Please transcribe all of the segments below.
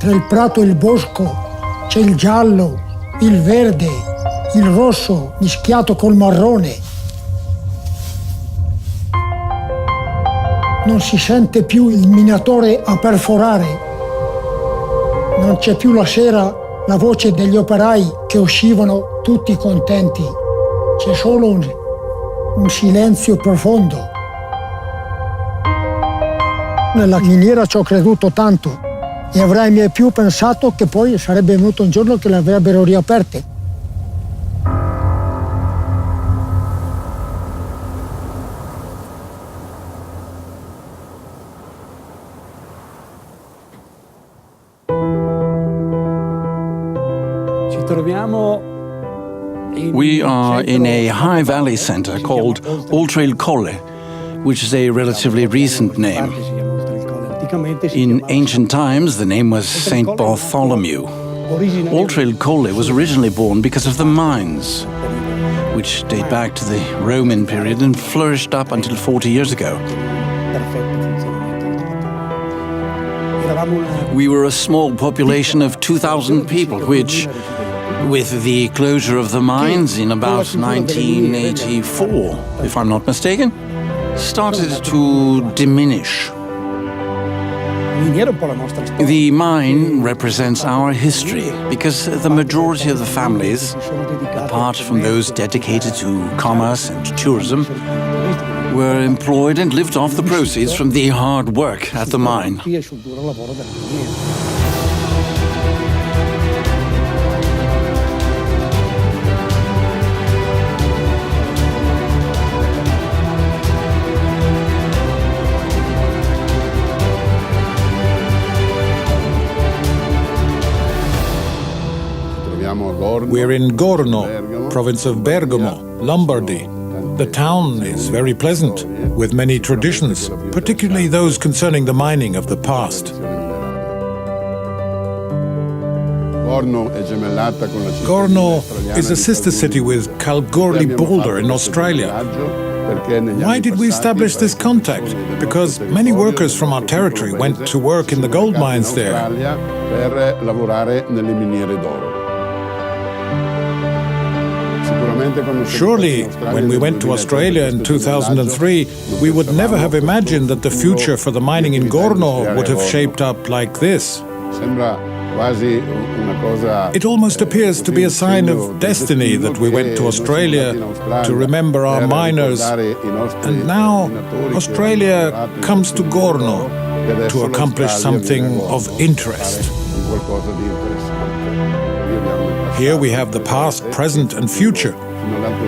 Tra il prato e il bosco c'è il giallo, il verde, il rosso mischiato col marrone. Non si sente più il minatore a perforare. Non c'è più la sera la voce degli operai che uscivano tutti contenti. C'è solo un silenzio profondo. Nella miniera ci ho creduto tanto e avrei mai più pensato che poi sarebbe venuto un giorno che le avrebbero riaperte. We are in a high valley center called Alta Zinc, which is a relatively recent name. In ancient times, the name was Saint Bartholomew. Alta Zinc was originally born because of the mines, which date back to the Roman period and flourished up until 40 years ago. We were a small population of 2,000 people, which, with the closure of the mines in about 1984, if I'm not mistaken, started to diminish. The mine represents our history because the majority of the families, apart from those dedicated to commerce and tourism, were employed and lived off the proceeds from the hard work at the mine. We're in Gorno, province of Bergamo, Lombardy. The town is very pleasant, with many traditions, particularly those concerning the mining of the past. Gorno is a sister city with Kalgoorlie Boulder in Australia. Why did we establish this contact? Because many workers from our territory went to work in the gold mines there. Surely, when we went to Australia in 2003, we would never have imagined that the future for the mining in Gorno would have shaped up like this. It almost appears to be a sign of destiny that we went to Australia to remember our miners, and now Australia comes to Gorno to accomplish something of interest. Here we have the past, present and future.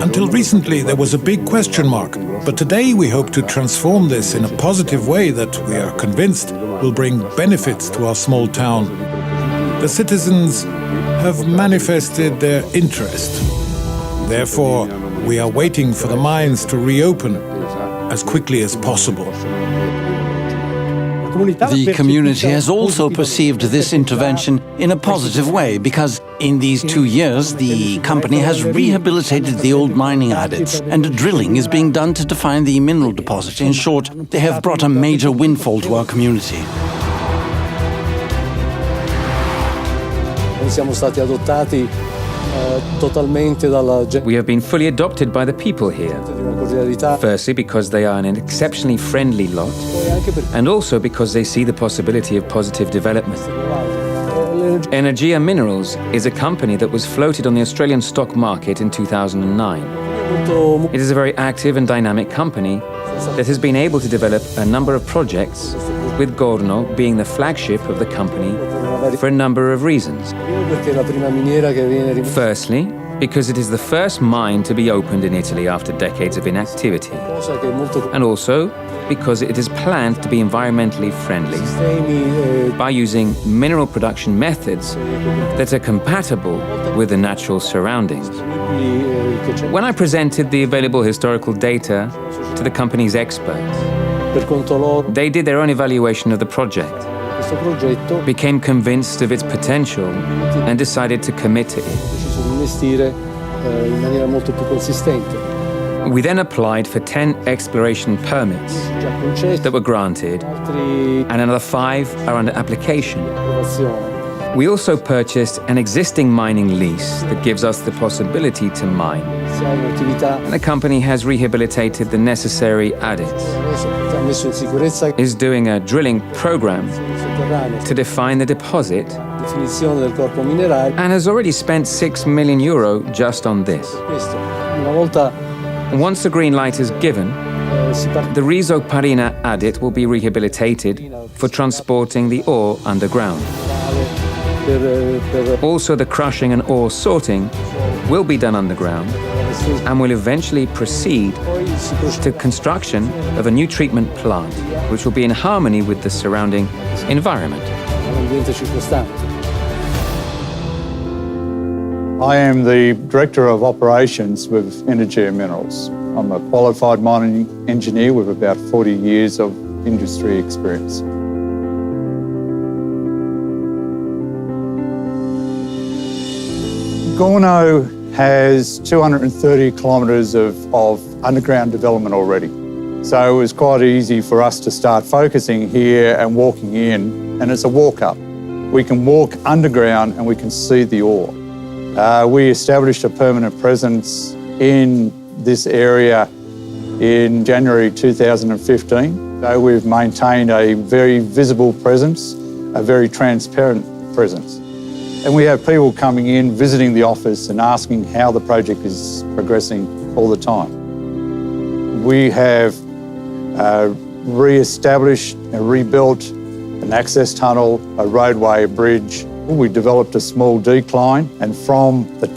Until recently there was a big question mark, but today we hope to transform this in a positive way that we are convinced will bring benefits to our small town. The citizens have manifested their interest. Therefore, we are waiting for the mines to reopen as quickly as possible. The community has also perceived this intervention in a positive way because in these 2 years the company has rehabilitated the old mining adits and drilling is being done to define the mineral deposit. In short, they have brought a major windfall to our community. We have been fully adopted by the people here. Firstly, because they are an exceptionally friendly lot, and also because they see the possibility of positive development. Energia Minerals is a company that was floated on the Australian stock market in 2009. It is a very active and dynamic company that has been able to develop a number of projects, with Gorno being the flagship of the company for a number of reasons. Firstly, because it is the first mine to be opened in Italy after decades of inactivity, and also because it is planned to be environmentally friendly by using mineral production methods that are compatible with the natural surroundings. When I presented the available historical data to the company's experts, they did their own evaluation of the project, became convinced of its potential, and decided to commit to it. We then applied for 10 exploration permits that were granted, and another 5 are under application. We also purchased an existing mining lease that gives us the possibility to mine. And the company has rehabilitated the necessary adits, is doing a drilling program to define the deposit, and has already spent €6 million just on this. Once the green light is given, the Riso Parina adit will be rehabilitated for transporting the ore underground. Also, the crushing and ore sorting will be done underground and will eventually proceed to construction of a new treatment plant, which will be in harmony with the surrounding environment. I am the Director of Operations with Energia Minerals. I'm a qualified mining engineer with about 40 years of industry experience. Gorno has 230 kilometres of underground development already. So it was quite easy for us to start focusing here and walking in, and it's a walk-up. We can walk underground and we can see the ore. We established a permanent presence in this area in January 2015. So we've maintained a very visible presence, a very transparent presence. And we have people coming in, visiting the office and asking how the project is progressing all the time. We have re-established and rebuilt an access tunnel, a roadway, a bridge. We developed a small decline, and from the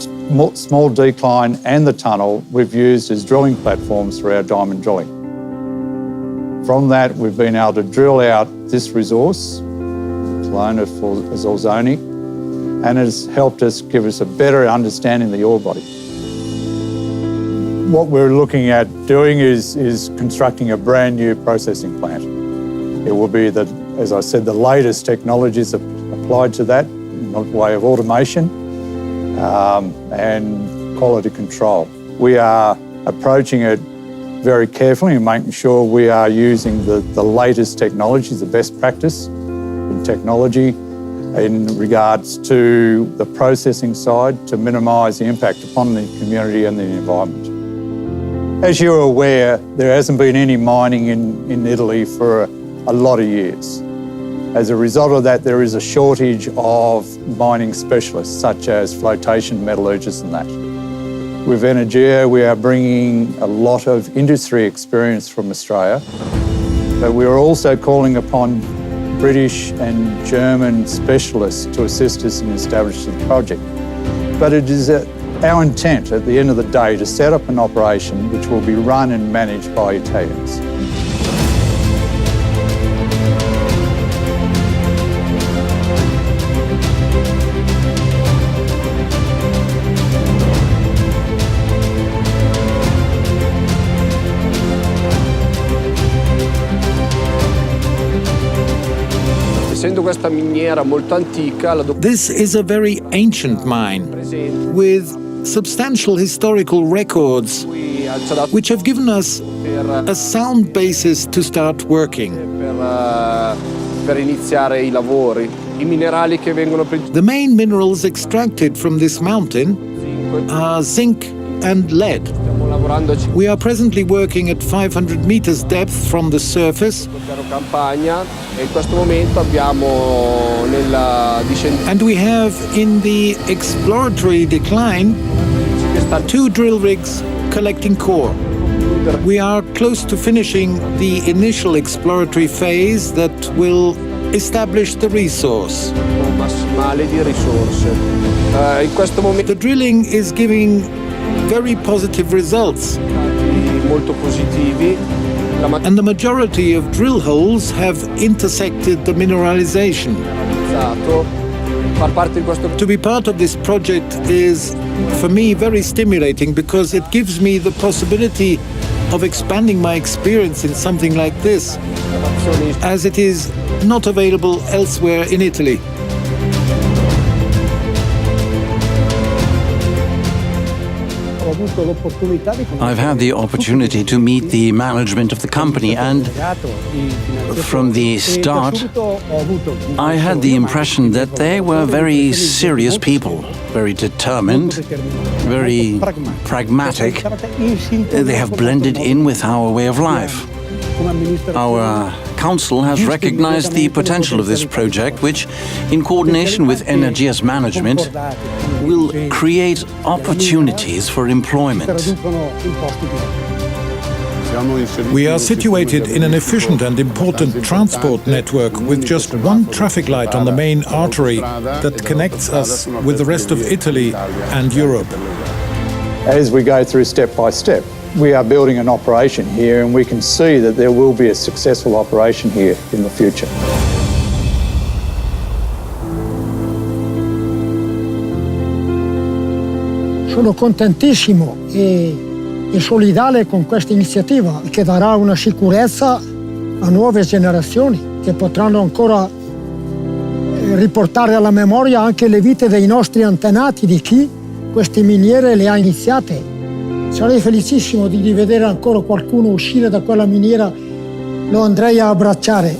small decline and the tunnel, we've used as drilling platforms for our diamond drilling. From that, we've been able to drill out this resource, Colonna Zorzoni, and it's helped us give us a better understanding of the ore body. What we're looking at doing is constructing a brand new processing plant. It will be, as I said, the latest technologies applied to that, in the way of automation and quality control. We are approaching it very carefully and making sure we are using the latest technologies, the best practice in technology in regards to the processing side to minimise the impact upon the community and the environment. As you're aware, there hasn't been any mining in Italy for a lot of years. As a result of that, there is a shortage of mining specialists, such as flotation metallurgists and that. With Energia, we are bringing a lot of industry experience from Australia, but we are also calling upon British and German specialists to assist us in establishing the project. But it is our intent at the end of the day to set up an operation which will be run and managed by Italians. This is a very ancient mine with substantial historical records which have given us a sound basis to start working. The main minerals extracted from this mountain are zinc and lead. We are presently working at 500 meters depth from the surface, and we have in the exploratory decline 2 drill rigs collecting core. We are close to finishing the initial exploratory phase that will establish the resource. The drilling is giving very positive results, and the majority of drill holes have intersected the mineralization. To be part of this project is, for me, very stimulating because it gives me the possibility of expanding my experience in something like this, as it is not available elsewhere in Italy. I've had the opportunity to meet the management of the company, and from the start, I had the impression that they were very serious people, very determined, very pragmatic. They have blended in with our way of life. Our council has recognized the potential of this project, which, in coordination with Energia's management, will create opportunities for employment. We are situated in an efficient and important transport network with just one traffic light on the main artery that connects us with the rest of Italy and Europe. As we go through step by step, we are building an operation here, and we can see that there will be a successful operation here in the future. Sono contentissimo e solidale con questa iniziativa che darà una sicurezza a nuove generazioni che potranno ancora riportare alla memoria anche le vite dei nostri antenati, di chi queste miniere le ha iniziate. Sarei felicissimo di vedere ancora qualcuno uscire da quella miniera, lo andrei a abbracciare.